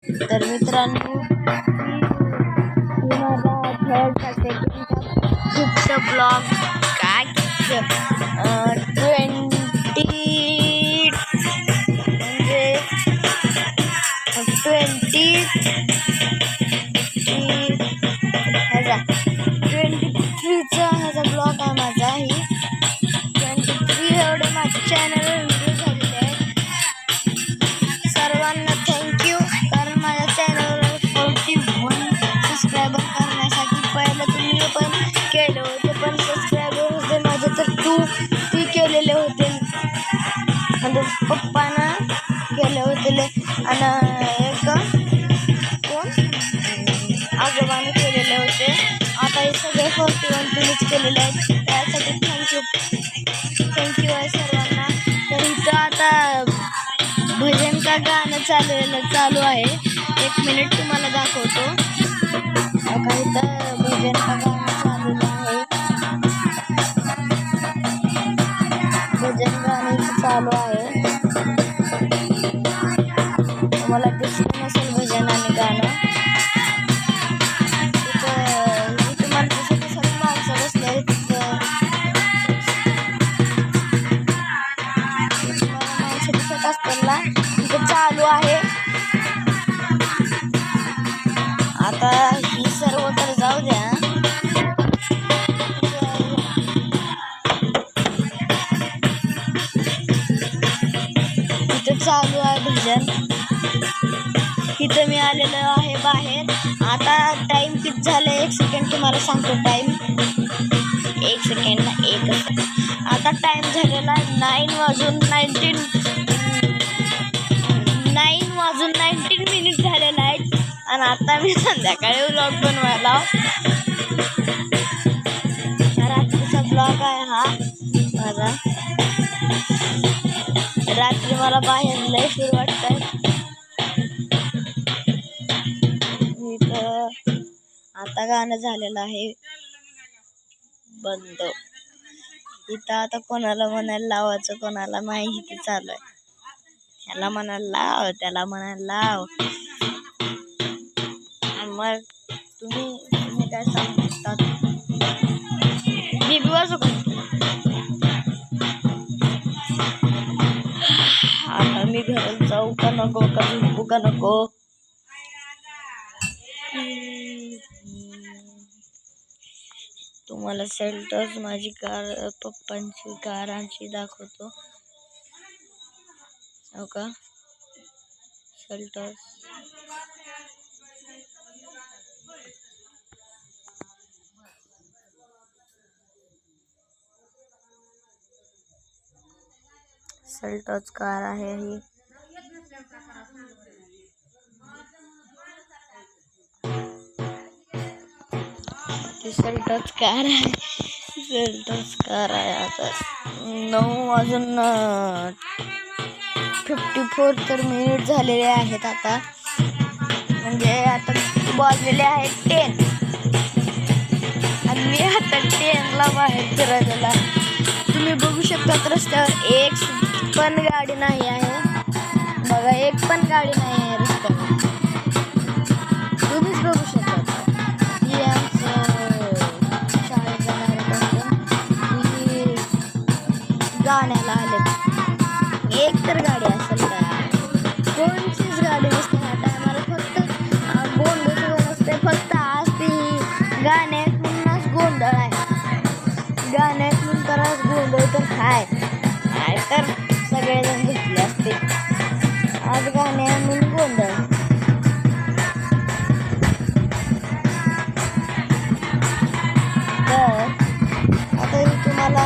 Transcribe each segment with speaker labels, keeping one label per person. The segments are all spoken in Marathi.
Speaker 1: तर मित्रांनो, माझा थर्डचा सेकंडचा खूपचा ब्लॉग काय 20 म्हणजे 23चा ह्याचा ब्लॉग आहे माझा. ही 23 एवढे माझ्या चॅनलवर व्हिडिओ झालेले आहेत. सर्वांना थँक्यू, कारण माझ्या चॅनलवर 41 सबस्क्रायबर करण्यासाठी पहिलं तुम्ही पण केले होते, पण सबस्क्रायबर होते माझे तर 2 केलेले होते, म्हणजे पप्पानं केले होते आणि एक कोण आजोबाने केलेले होते. आता हे सगळे 41 तुम्हीच केलेले आहेत, त्यासाठी थँक्यू आहे सर्वांना. तर इथं आता भजन का गाणं चालू आहे. 1 मिनिट तुम्हाला दाखवतो. आता इथं भजन का गाणं चालू आहे. भजन गाणं चालू आहे. तुम्हाला दिसत नसेल भजन आणि गाणं. तिथं तुम्हाला दिसत सर्व माणसं बसले आहेत. तुम्हाला माणसं दिसत असताना तिथं चालू आहे. आता ही सर्व तर जाऊ द्या. इथं चालू आहे भजन. इथं मी आलेलो आहे बाहेर. आता टाइम किती झालं 1 सेकंड तुम्हाला सांगतो. टाइम 1 सेकंड ना 1. आता टाइम झालेला 9 वाजून 19 मिनिट झालेला आहे. आणि आता मी संध्याकाळी व्लॉग बनवायला. रात्रीचा ब्लॉग आहे हा माझा. रात्री मला बाहेर लय फिर वाटतंय. इथं आता गाणं झालेलं आहे बंद. इथं आता कोणाला म्हणायला लावायचं, कोणाला नाही, ते चालू आहे. ह्याला म्हणायला लाव, त्याला म्हणायला लाव. मग तुम्ही काय सांगू शकतात? मी वाजू का? आता मी घरात जाऊ का नको, का झोपू का नको? तुम्हाला सेल्टॉस माझी कार, पप्पांची कारांची दाखवतो. हो का सेल्टॉस. सेल्टॉस कार आहे ही. सेल्टॉस कार आहे. सेल्टॉस कार आहे. आता 9 वाजून 54 तर मिनिट झालेले आहेत. आता म्हणजे आता वाजलेले आहेत 10 आणि मी आता 10ला बाहेर फिरायला. तुम्ही बघू शकता रस्त्यावर एक पण गाडी नाही आहे. बघा, एक पण गाडी नाही आहे रस्त्यावर. तुम्हीच बघू शकता. शाळेत जाणाऱ्या गाण्याला आले. एक तर गाडी असेल का? कोणतीच गाडी नसते ह्या टायमाला. फक्त गोंधळ नसते. फक्त आज ती गाण्यात म्हणूनच गोंधळ आहे. गाण्यात म्हणून तर आज गोंधळ तर काय तर सगळेजण घेतले असते. आज गाण्या म्हणून गोंधळ. तर आता तुम्हाला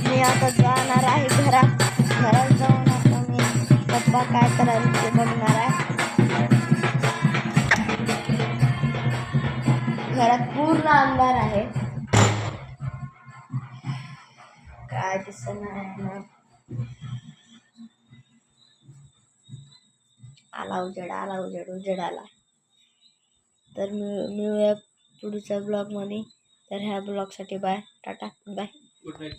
Speaker 1: मी आता जाणार आहे घरात जाऊन आता मी पप्पा काय करायला ते बघणार आहे. घरात पूर्ण अंधार आहे. काय दिसत नाही. आला उजेड, उजेड आला. तर मिळूया पुढच्या ब्लॉगमध्ये. तर ह्या ब्लॉगसाठी bye, tata, bye.
Speaker 2: Good night.